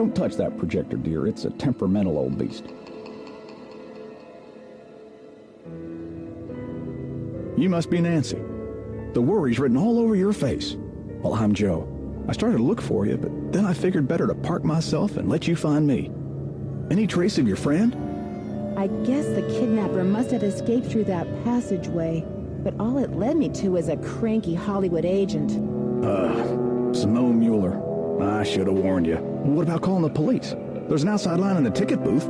Don't touch that projector, dear. It's a temperamental old beast. You must be Nancy. The worry's written all over your face. Well, I'm Joe. I started to look for you, but then I figured better to park myself and let you find me. Any trace of your friend? I guess the kidnapper must have escaped through that passageway, but all it led me to is a cranky Hollywood agent. Simone Mueller. I should have warned you. What about calling the police? There's an outside line in the ticket booth.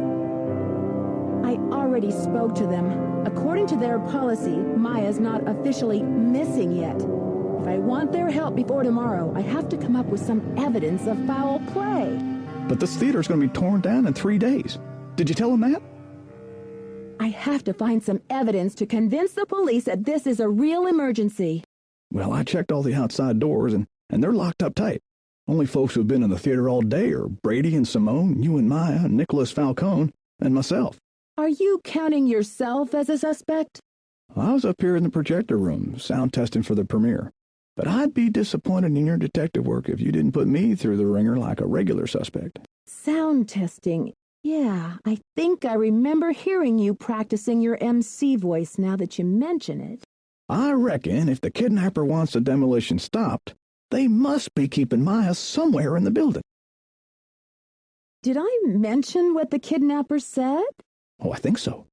I already spoke to them. According to their policy, Maya's not officially missing yet. If I want their help before tomorrow, I have to come up with some evidence of foul play. But this theater's going to be torn down in 3 days. Did you tell them that? I have to find some evidence to convince the police that this is a real emergency. Well, I checked all the outside doors, and they're locked up tight. Only folks who've been in the theater all day are Brady and Simone, you and Maya, Nicholas Falcone, and myself. Are you counting yourself as a suspect? I was up here in the projector room, sound testing for the premiere. But I'd be disappointed in your detective work if you didn't put me through the ringer like a regular suspect. Sound testing. Yeah, I think I remember hearing you practicing your MC voice now that you mention it. I reckon if the kidnapper wants the demolition stopped, they must be keeping Maya somewhere in the building. Did I mention what the kidnapper said? Oh, I think so.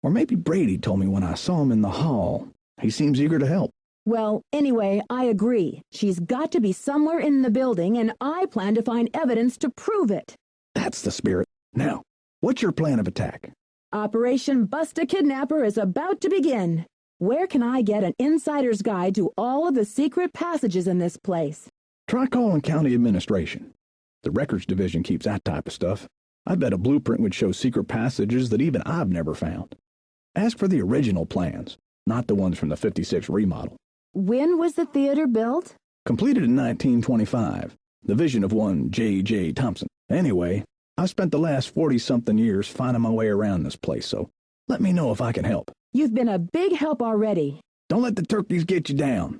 Or maybe Brady told me when I saw him in the hall. He seems eager to help. Well, anyway, I agree. She's got to be somewhere in the building, and I plan to find evidence to prove it. That's the spirit. Now, what's your plan of attack? Operation Bust a Kidnapper is about to begin. Where can I get an insider's guide to all of the secret passages in this place? Try calling county administration. The records division keeps that type of stuff. I bet a blueprint would show secret passages that even I've never found. Ask for the original plans, not the ones from the 56 remodel. When was the theater built? Completed in 1925. The vision of one J.J. Thompson. Anyway, I've spent the last 40-something years finding my way around this place, so let me know if I can help. You've been a big help already. Don't let the turkeys get you down.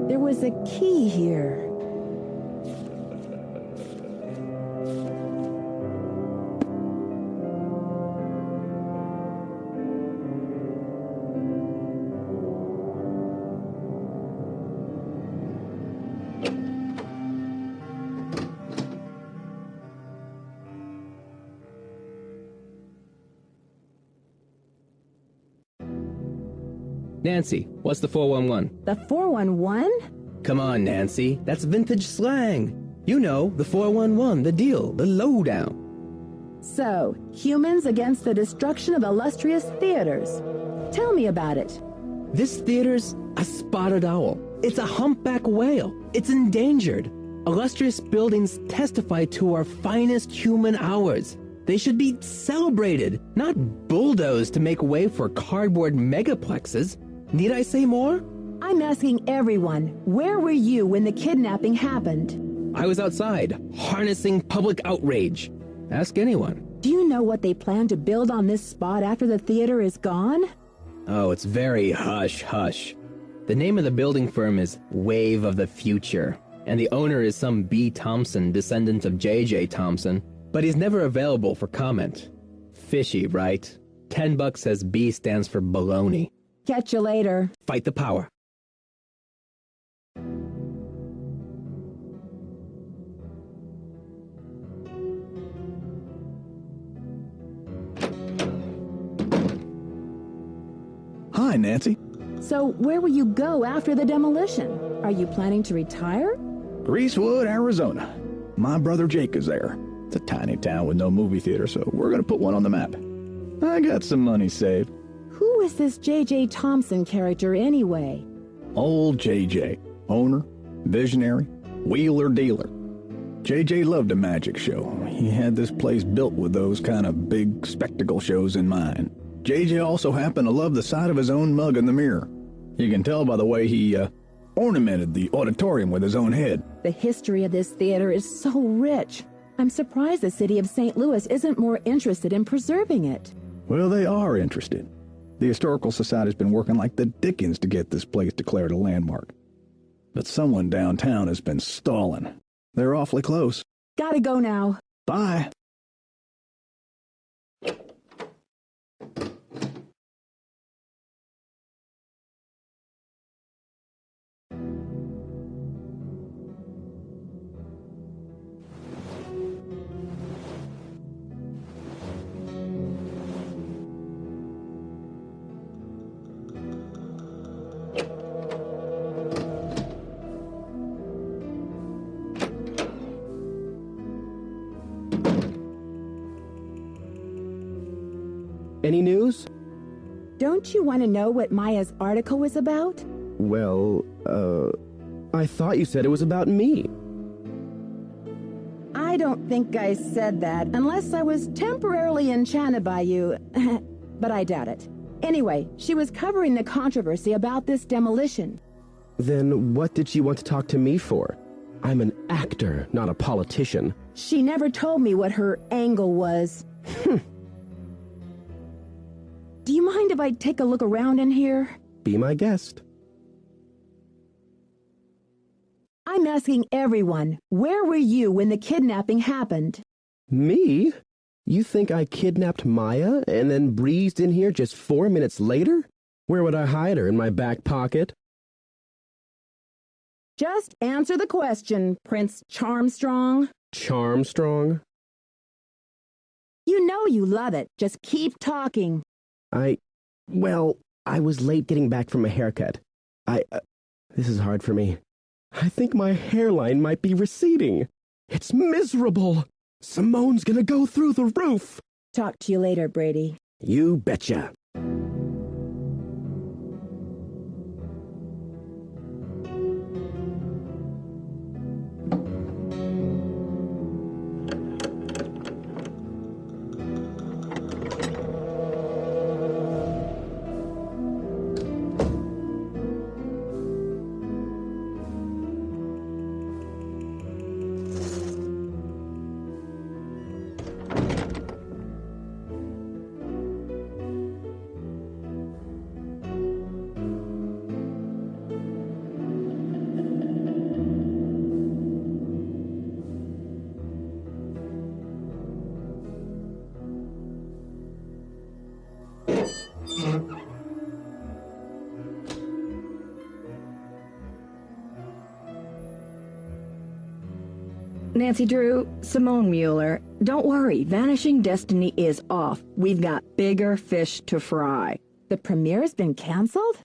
There was a key here. Nancy, what's the 411? The 411? Come on, Nancy. That's vintage slang. You know, the 411, the deal, the lowdown. So, humans against the destruction of illustrious theaters. Tell me about it. This theater's a spotted owl. It's a humpback whale. It's endangered. Illustrious buildings testify to our finest human hours. They should be celebrated, not bulldozed to make way for cardboard megaplexes. Need I say more? I'm asking everyone, where were you when the kidnapping happened? I was outside, harnessing public outrage. Ask anyone. Do you know what they plan to build on this spot after the theater is gone? Oh, it's very hush-hush. The name of the building firm is Wave of the Future, and the owner is some B. Thompson, descendant of J.J. Thompson, but he's never available for comment. Fishy, right? $10 says B stands for baloney. Catch you later. Fight the power. Hi, Nancy. So, where will you go after the demolition? Are you planning to retire? Greasewood, Arizona. My brother Jake is there. It's a tiny town with no movie theater, so we're going to put one on the map. I got some money saved. Who is this J.J. Thompson character anyway? Old JJ, owner, visionary, wheeler dealer. JJ loved a magic show. He had this place built with those kind of big spectacle shows in mind. JJ also happened to love the sight of his own mug in the mirror. You can tell by the way he ornamented the auditorium with his own head. The history of this theater is so rich. I'm surprised the city of St. Louis isn't more interested in preserving it. Well, they are interested. The Historical Society's been working like the dickens to get this place declared a landmark. But someone downtown has been stalling. They're awfully close. Gotta go now. Bye. Any news? Don't you want to know what Maya's article was about? Well, I thought you said it was about me. I don't think I said that unless I was temporarily enchanted by you, but I doubt it. Anyway, she was covering the controversy about this demolition. Then what did she want to talk to me for? I'm an actor, not a politician. She never told me what her angle was. Do you mind if I take a look around in here? Be my guest. I'm asking everyone, where were you when the kidnapping happened? Me? You think I kidnapped Maya and then breezed in here just 4 minutes later? Where would I hide her, in my back pocket? Just answer the question, Prince Charmstrong. Charmstrong? You know you love it. Just keep talking. Well, I was late getting back from a haircut. This is hard for me. I think my hairline might be receding. It's miserable. Simone's gonna go through the roof. Talk to you later, Brady. You betcha. Nancy Drew, Simone Mueller, don't worry, Vanishing Destiny is off. We've got bigger fish to fry. The premiere's been canceled?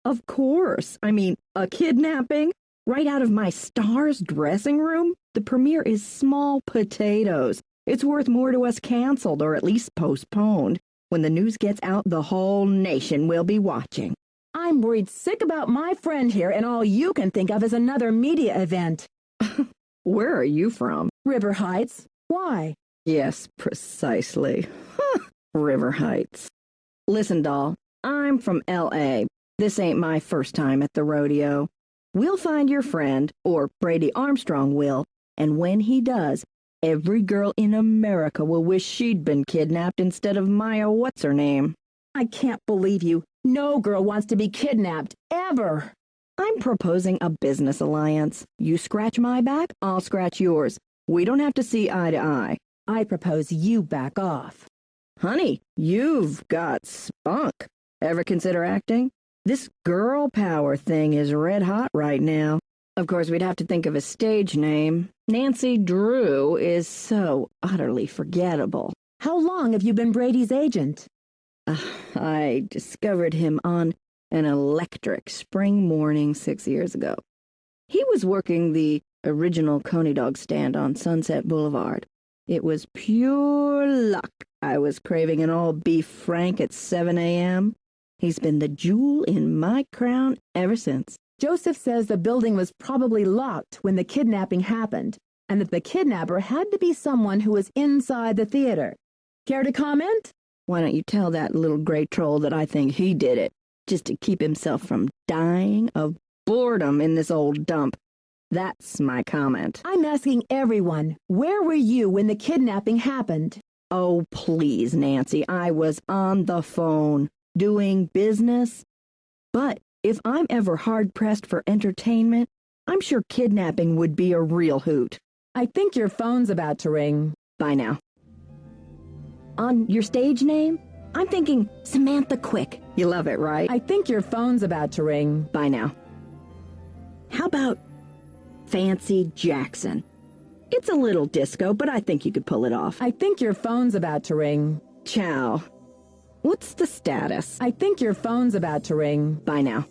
Of course. I mean, a kidnapping? Right out of my star's dressing room? The premiere is small potatoes. It's worth more to us canceled, or at least postponed. When the news gets out, the whole nation will be watching. I'm worried sick about my friend here, and all you can think of is another media event. Where are you from? River Heights. Why? Yes, precisely. River Heights. Listen, doll, I'm from L.A. This ain't my first time at the rodeo. We'll find your friend, or Brady Armstrong will, and when he does, every girl in America will wish she'd been kidnapped instead of Maya what's-her-name. I can't believe you. No girl wants to be kidnapped, ever. I'm proposing a business alliance. You scratch my back, I'll scratch yours. We don't have to see eye to eye. I propose you back off. Honey, you've got spunk. Ever consider acting? This girl power thing is red hot right now. Of course, we'd have to think of a stage name. Nancy Drew is so utterly forgettable. How long have you been Brady's agent? I discovered him on an electric spring morning 6 years ago. He was working the original Coney Dog stand on Sunset Boulevard. It was pure luck. I was craving an all-beef frank at 7 a.m. He's been the jewel in my crown ever since. Joseph says the building was probably locked when the kidnapping happened, and that the kidnapper had to be someone who was inside the theater. Care to comment? Why don't you tell that little gray troll that I think he did it, just to keep himself from dying of boredom in this old dump? That's my comment. I'm asking everyone, where were you when the kidnapping happened? Oh, please, Nancy, I was on the phone, doing business. But if I'm ever hard-pressed for entertainment, I'm sure kidnapping would be a real hoot. I think your phone's about to ring. Bye now. On your stage name, I'm thinking Samantha Quick. You love it, right? I think your phone's about to ring. Bye now. How about Fancy Jackson? It's a little disco, but I think you could pull it off. I think your phone's about to ring. Ciao. What's the status? I think your phone's about to ring. Bye now.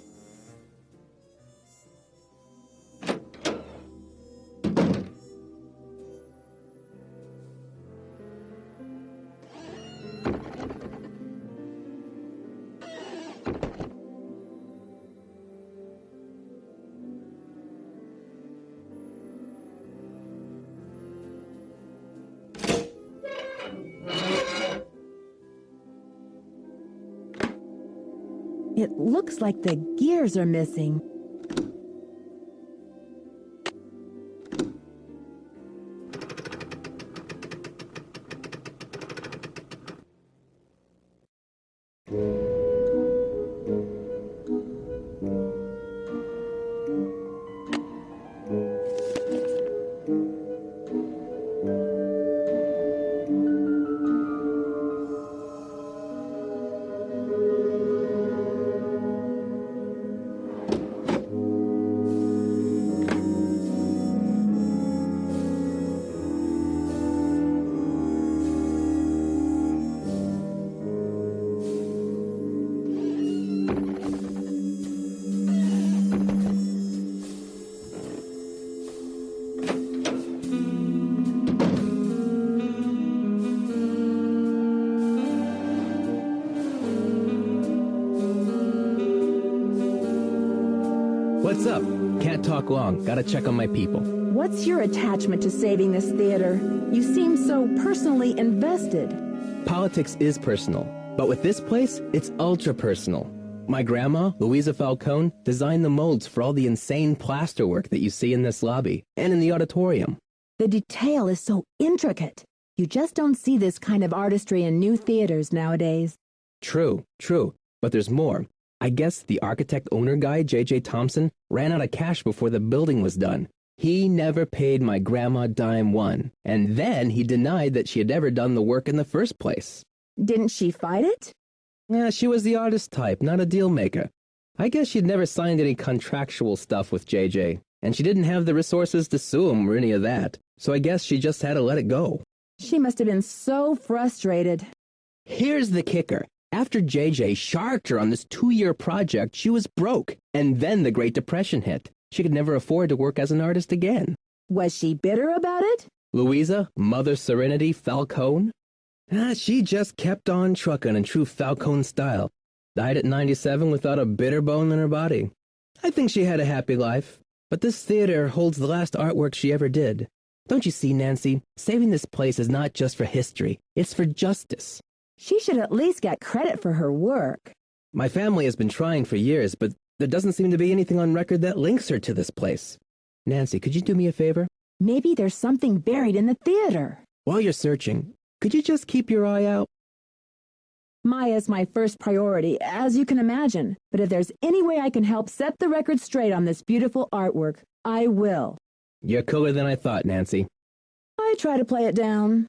It looks like the gears are missing. What's up? Can't talk long. Gotta check on my people. What's your attachment to saving this theater? You seem so personally invested. Politics is personal, but with this place, it's ultra-personal. My grandma, Louisa Falcone, designed the molds for all the insane plasterwork that you see in this lobby and in the auditorium. The detail is so intricate. You just don't see this kind of artistry in new theaters nowadays. True, but there's more. I guess the architect-owner guy, J.J. Thompson, ran out of cash before the building was done. He never paid my grandma dime one, and then he denied that she had ever done the work in the first place. Didn't she fight it? Yeah, she was the artist type, not a deal maker. I guess she'd never signed any contractual stuff with J.J., and she didn't have the resources to sue him or any of that, so I guess she just had to let it go. She must have been so frustrated. Here's the kicker. After JJ sharked her on this 2-year project, she was broke, and then the Great Depression hit. She could never afford to work as an artist again. Was she bitter about it? Louisa, Mother Serenity Falcone? She just kept on trucking in true Falcone style. Died at 97 without a bitter bone in her body. I think she had a happy life, but this theater holds the last artwork she ever did. Don't you see, Nancy? Saving this place is not just for history, it's for justice. She should at least get credit for her work. My family has been trying for years, but there doesn't seem to be anything on record that links her to this place. Nancy, could you do me a favor? Maybe there's something buried in the theater. While you're searching, could you just keep your eye out? Maya's my first priority, as you can imagine. But if there's any way I can help set the record straight on this beautiful artwork, I will. You're cooler than I thought, Nancy. I try to play it down.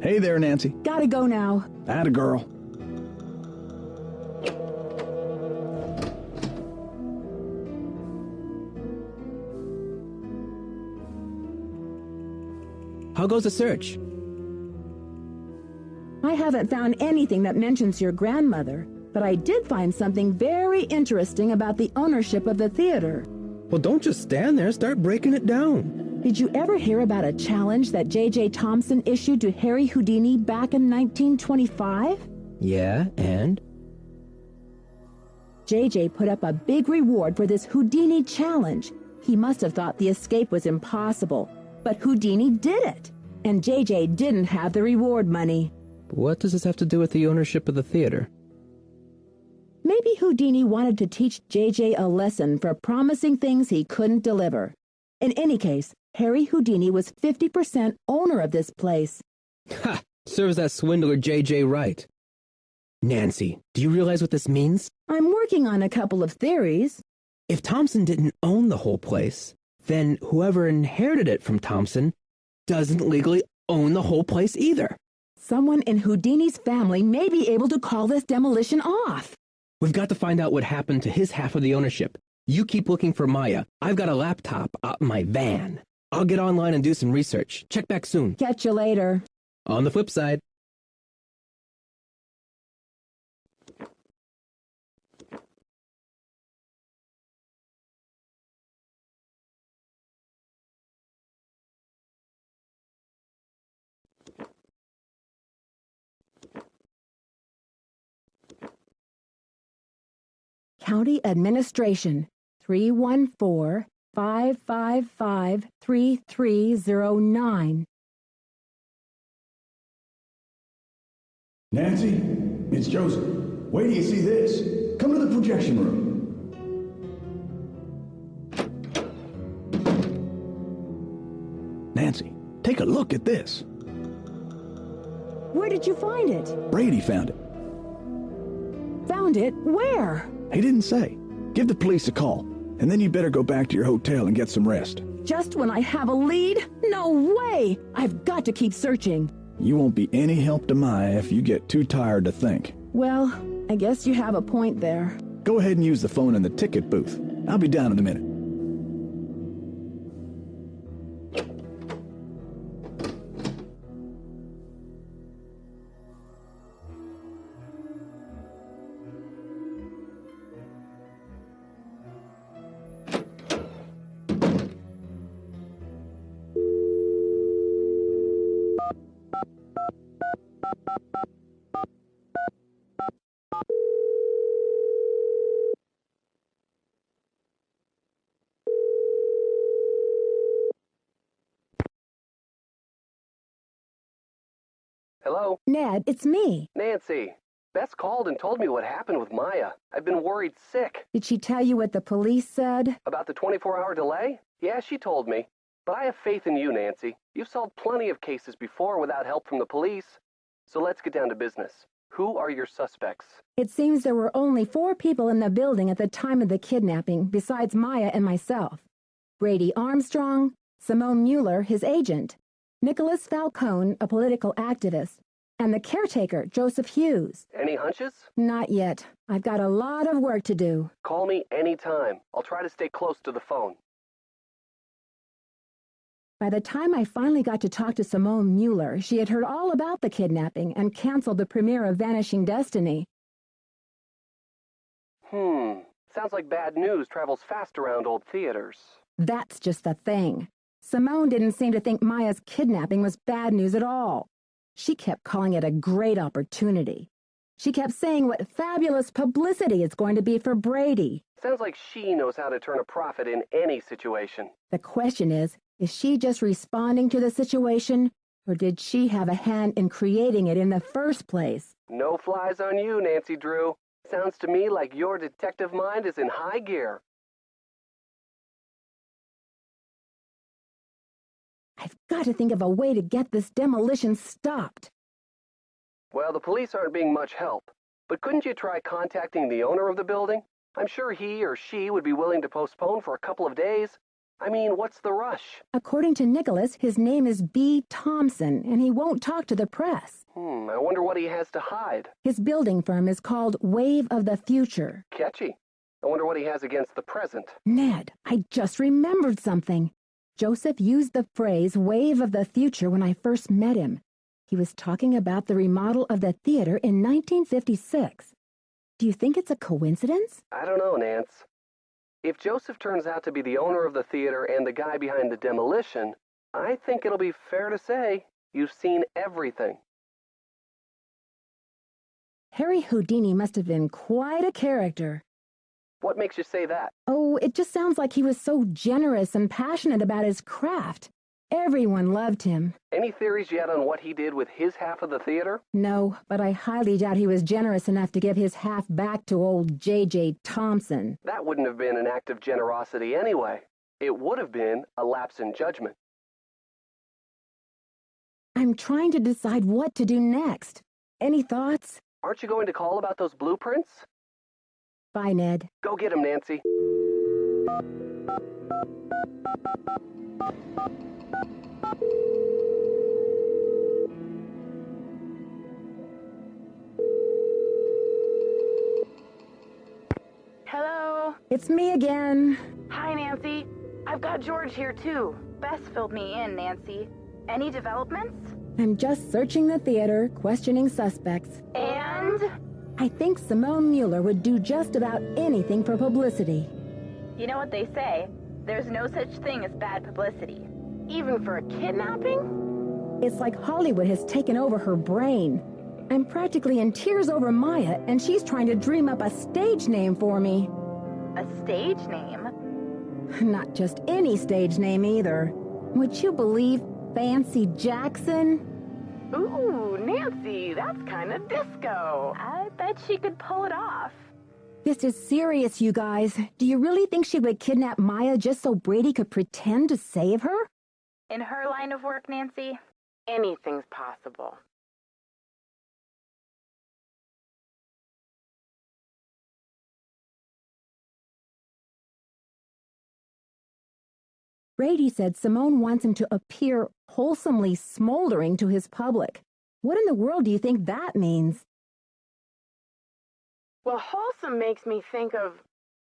Hey there, Nancy. Gotta go now. Atta girl. How goes the search? I haven't found anything that mentions your grandmother, but I did find something very interesting about the ownership of the theater. Well, don't just stand there. Start breaking it down. Did you ever hear about a challenge that J.J. Thompson issued to Harry Houdini back in 1925? Yeah, and? J.J. put up a big reward for this Houdini challenge. He must have thought the escape was impossible, but Houdini did it, and J.J. didn't have the reward money. What does this have to do with the ownership of the theater? Maybe Houdini wanted to teach J.J. a lesson for promising things he couldn't deliver. In any case, Harry Houdini was 50% owner of this place. Ha! Serves that swindler J.J. right. Nancy, do you realize what this means? I'm working on a couple of theories. If Thompson didn't own the whole place, then whoever inherited it from Thompson doesn't legally own the whole place either. Someone in Houdini's family may be able to call this demolition off. We've got to find out what happened to his half of the ownership. You keep looking for Maya. I've got a laptop out in my van. I'll get online and do some research. Check back soon. Catch you later. On the flip side. County Administration, 314-555-3309. Nancy, it's Joseph. Wait till you see this. Come to the projection room. Nancy, take a look at this. Where did you find it? Brady found it. Found it? Where? He didn't say. Give the police a call, and then you better go back to your hotel and get some rest. Just when I have a lead? No way! I've got to keep searching. You won't be any help to Maya if you get too tired to think. Well, I guess you have a point there. Go ahead and use the phone in the ticket booth. I'll be down in a minute. Hello? Ned, it's me. Nancy. Bess called and told me what happened with Maya. I've been worried sick. Did she tell you what the police said? About the 24-hour delay? Yeah, she told me. But I have faith in you, Nancy. You've solved plenty of cases before without help from the police. So let's get down to business. Who are your suspects? It seems there were only 4 people in the building at the time of the kidnapping, besides Maya and myself. Brady Armstrong, Simone Mueller, his agent, Nicholas Falcone, a political activist, and the caretaker, Joseph Hughes. Any hunches? Not yet. I've got a lot of work to do. Call me anytime. I'll try to stay close to the phone. By the time I finally got to talk to Simone Mueller, she had heard all about the kidnapping and canceled the premiere of Vanishing Destiny. Sounds like bad news travels fast around old theaters. That's just the thing. Simone didn't seem to think Maya's kidnapping was bad news at all. She kept calling it a great opportunity. She kept saying what fabulous publicity it's going to be for Brady. Sounds like she knows how to turn a profit in any situation. The question is she just responding to the situation, or did she have a hand in creating it in the first place? No flies on you, Nancy Drew. Sounds to me like your detective mind is in high gear. I've got to think of a way to get this demolition stopped. Well, the police aren't being much help. But couldn't you try contacting the owner of the building? I'm sure he or she would be willing to postpone for a couple of days. I mean, what's the rush? According to Nicholas, his name is B. Thompson, and he won't talk to the press. I wonder what he has to hide. His building firm is called Wave of the Future. Catchy. I wonder what he has against the present. Ned, I just remembered something. Joseph used the phrase Wave of the Future when I first met him. He was talking about the remodel of the theater in 1956. Do you think it's a coincidence? I don't know, Nance. If Joseph turns out to be the owner of the theater and the guy behind the demolition, I think it'll be fair to say you've seen everything. Harry Houdini must have been quite a character. What makes you say that? Oh, it just sounds like he was so generous and passionate about his craft. Everyone loved him. Any theories yet on what he did with his half of the theater? No, but I highly doubt he was generous enough to give his half back to old J.J. Thompson. That wouldn't have been an act of generosity anyway. It would have been a lapse in judgment. I'm trying to decide what to do next. Any thoughts? Aren't you going to call about those blueprints? Bye, Ned. Go get him, Nancy. Hello? It's me again. Hi, Nancy. I've got George here, too. Bess filled me in, Nancy. Any developments? I'm just searching the theater, questioning suspects. And? I think Simone Mueller would do just about anything for publicity. You know what they say, there's no such thing as bad publicity. Even for a kidnapping? It's like Hollywood has taken over her brain. I'm practically in tears over Maya, and she's trying to dream up a stage name for me. A stage name? Not just any stage name either. Would you believe Fancy Jackson? Ooh, Nancy, that's kind of disco. I bet she could pull it off. This is serious, you guys. Do you really think she would kidnap Maya just so Brady could pretend to save her? In her line of work, Nancy, anything's possible. Brady said Simone wants him to appear wholesomely smoldering to his public. What in the world do you think that means? Well, wholesome makes me think of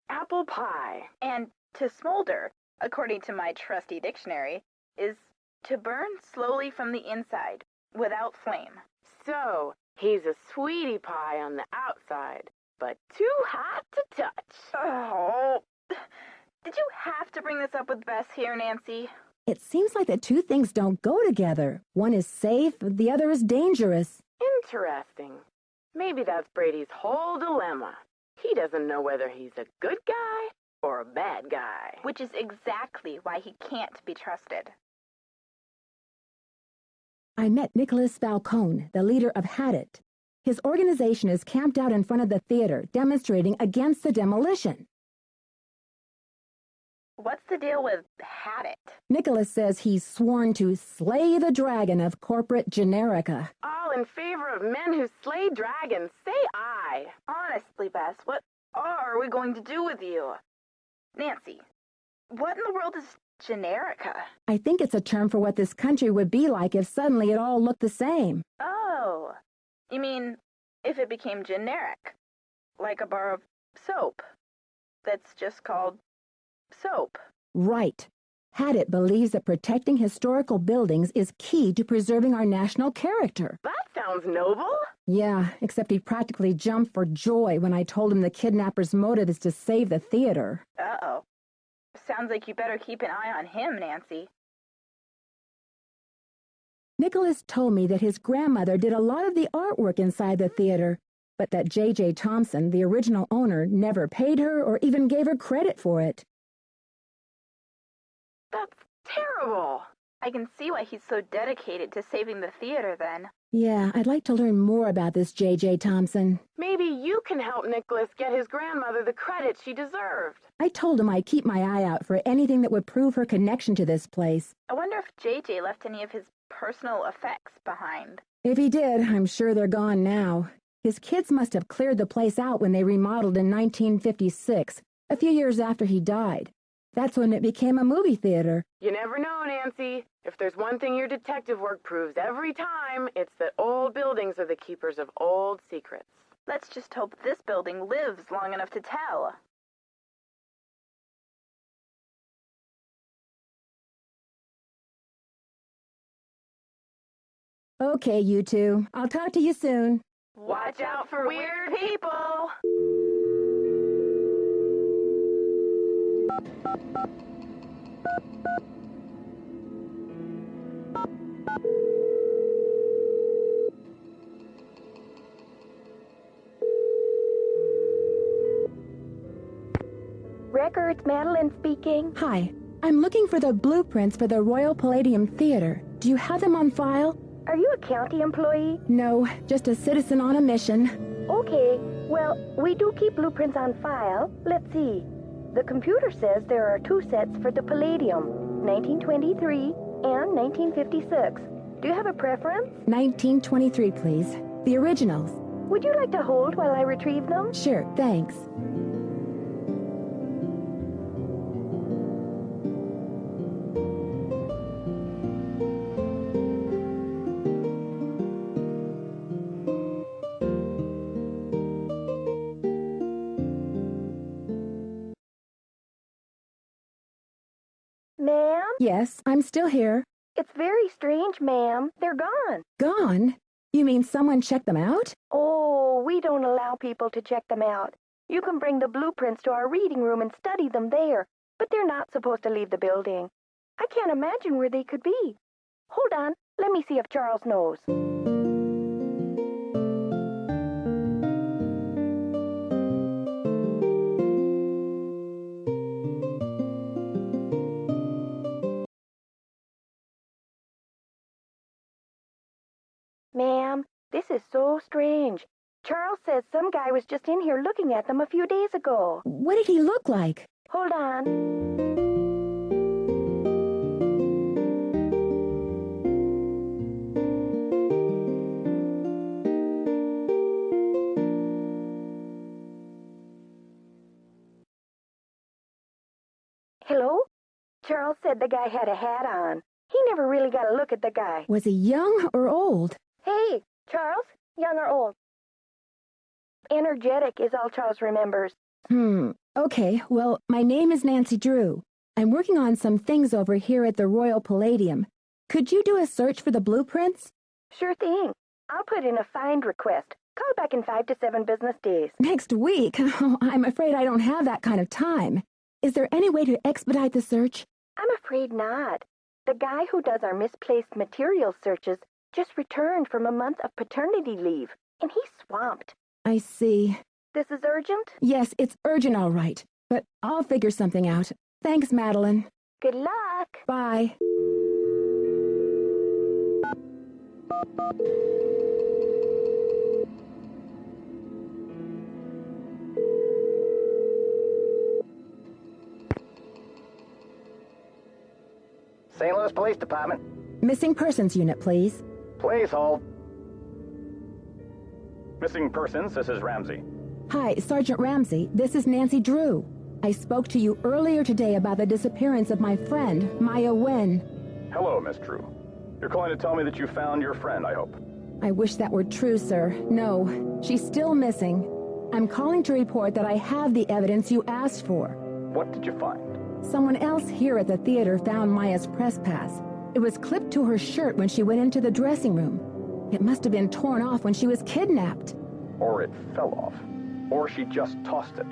apple pie. And to smolder, according to my trusty dictionary, is to burn slowly from the inside, without flame. So, he's a sweetie pie on the outside, but too hot to touch. Oh, did you have to bring this up with Bess here, Nancy? It seems like the two things don't go together. One is safe, the other is dangerous. Interesting. Maybe that's Brady's whole dilemma. He doesn't know whether he's a good guy or a bad guy. Which is exactly why he can't be trusted. I met Nicholas Falcone, the leader of Hadit. His organization is camped out in front of the theater, demonstrating against the demolition. What's the deal with Hadit? Nicholas says he's sworn to slay the dragon of corporate generica. All in favor of men who slay dragons, say aye. Honestly, Bess, what are we going to do with you? Nancy, what in the world is generica? I think it's a term for what this country would be like if suddenly it all looked the same. Oh, you mean if it became generic, like a bar of soap that's just called soap. Right. Hadit believes that protecting historical buildings is key to preserving our national character. That sounds noble. Yeah, except he practically jumped for joy when I told him the kidnapper's motive is to save the theater. Uh-oh. Sounds like you better keep an eye on him, Nancy. Nicholas told me that his grandmother did a lot of the artwork inside the theater, but that J.J. Thompson, the original owner, never paid her or even gave her credit for it. That's terrible. I can see why he's so dedicated to saving the theater then. Yeah, I'd like to learn more about this J.J. Thompson. Maybe you can help Nicholas get his grandmother the credit she deserved. I told him I'd keep my eye out for anything that would prove her connection to this place. I wonder if J.J. left any of his personal effects behind. If he did, I'm sure they're gone now. His kids must have cleared the place out when they remodeled in 1956, a few years after he died. That's when it became a movie theater. You never know, Nancy. If there's one thing your detective work proves every time, it's that old buildings are the keepers of old secrets. Let's just hope this building lives long enough to tell. Okay, you two. I'll talk to you soon. Watch out for weird people! Records, Madeline speaking. Hi. I'm looking for the blueprints for the Royal Palladium Theater. Do you have them on file? Are you a county employee? No, just a citizen on a mission. Okay, well, we do keep blueprints on file. Let's see. The computer says there are 2 sets for the Palladium, 1923 and 1956. Do you have a preference? 1923, please. The originals. Would you like to hold while I retrieve them? Sure, thanks. Ma'am? Yes, I'm still here. It's very strange, ma'am. They're gone. Gone? You mean someone checked them out? Oh, we don't allow people to check them out. You can bring the blueprints to our reading room and study them there, but they're not supposed to leave the building. I can't imagine where they could be. Hold on, let me see if Charles knows. Ma'am, this is so strange. Charles says some guy was just in here looking at them a few days ago. What did he look like? Hold on. Hello? Charles said the guy had a hat on. He never really got a look at the guy. Was he young or old? Hey, Charles, young or old? Energetic is all Charles remembers. Okay, well, my name is Nancy Drew. I'm working on some things over here at the Royal Palladium. Could you do a search for the blueprints? Sure thing. I'll put in a find request. Call back in 5 to 7 business days. Next week? Oh, I'm afraid I don't have that kind of time. Is there any way to expedite the search? I'm afraid not. The guy who does our misplaced materials searches just returned from a month of paternity leave, and he's swamped. I see. This is urgent? Yes, it's urgent, all right. But I'll figure something out. Thanks, Madeline. Good luck. Bye. St. Louis Police Department. Missing persons unit, please. Please hold. Missing persons, this is Ramsey. Hi, Sergeant Ramsey. This is Nancy Drew. I spoke to you earlier today about the disappearance of my friend, Maya Wen. Hello, Miss Drew. You're calling to tell me that you found your friend, I hope. I wish that were true, sir. No, she's still missing. I'm calling to report that I have the evidence you asked for. What did you find? Someone else here at the theater found Maya's press pass. It was clipped to her shirt when she went into the dressing room. It must have been torn off when she was kidnapped. Or it fell off. Or she just tossed it.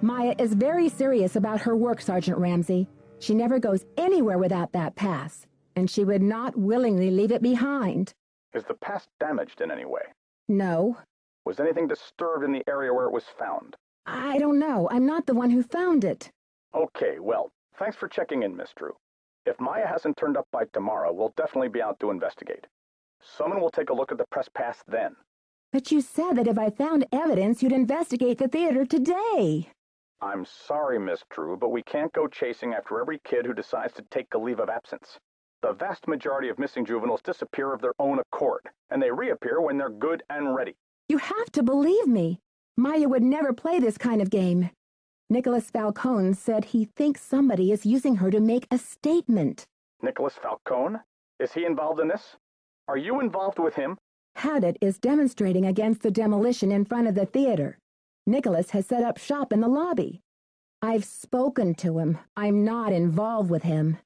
Maya is very serious about her work, Sergeant Ramsey. She never goes anywhere without that pass, and she would not willingly leave it behind. Is the pass damaged in any way? No. Was anything disturbed in the area where it was found? I don't know. I'm not the one who found it. Okay, well, thanks for checking in, Miss Drew. If Maya hasn't turned up by tomorrow, we'll definitely be out to investigate. Someone will take a look at the press pass then. But you said that if I found evidence, you'd investigate the theater today. I'm sorry, Miss Drew, but we can't go chasing after every kid who decides to take a leave of absence. The vast majority of missing juveniles disappear of their own accord, and they reappear when they're good and ready. You have to believe me. Maya would never play this kind of game. Nicholas Falcone said he thinks somebody is using her to make a statement. Nicholas Falcone? Is he involved in this? Are you involved with him? Haddett is demonstrating against the demolition in front of the theater. Nicholas has set up shop in the lobby. I've spoken to him. I'm not involved with him.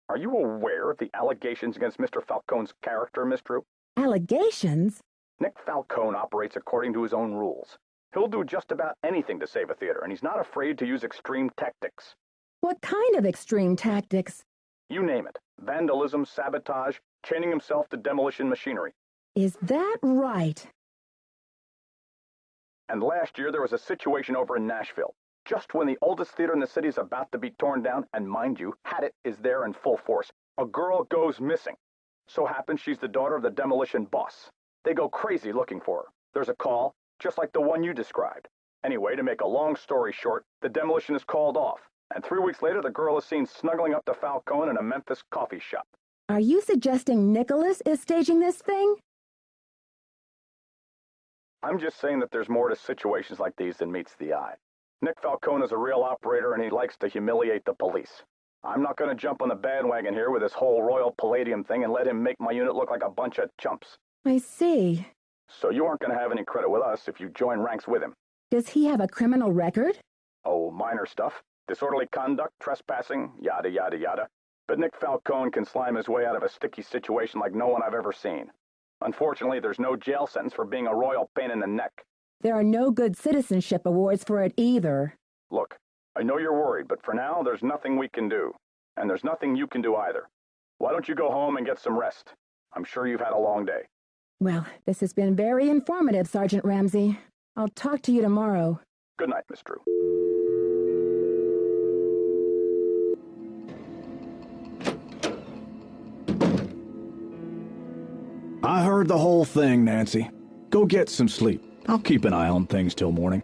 Are you aware of the allegations against Mr. Falcone's character, Miss Drew? Allegations? Nick Falcone operates according to his own rules. He'll do just about anything to save a theater, and he's not afraid to use extreme tactics. What kind of extreme tactics? You name it. Vandalism, sabotage, chaining himself to demolition machinery. Is that right? And last year there was a situation over in Nashville. Just when the oldest theater in the city is about to be torn down, and mind you, Hadit is there in full force, a girl goes missing. So happens she's the daughter of the demolition boss. They go crazy looking for her. There's a call, just like the one you described. Anyway, to make a long story short, the demolition is called off, and 3 weeks later the girl is seen snuggling up to Falcone in a Memphis coffee shop. Are you suggesting Nicholas is staging this thing? I'm just saying that there's more to situations like these than meets the eye. Nick Falcone is a real operator, and he likes to humiliate the police. I'm not going to jump on the bandwagon here with this whole Royal Palladium thing and let him make my unit look like a bunch of chumps. I see. So you aren't going to have any credit with us if you join ranks with him. Does he have a criminal record? Oh, minor stuff. Disorderly conduct, trespassing, yada, yada, yada. But Nick Falcone can slime his way out of a sticky situation like no one I've ever seen. Unfortunately, there's no jail sentence for being a royal pain in the neck. There are no good citizenship awards for it either. Look, I know you're worried, but for now, there's nothing we can do. And there's nothing you can do either. Why don't you go home and get some rest? I'm sure you've had a long day. Well, this has been very informative, Sergeant Ramsey. I'll talk to you tomorrow. Good night, Miss Drew. I heard the whole thing, Nancy. Go get some sleep. I'll keep an eye on things till morning.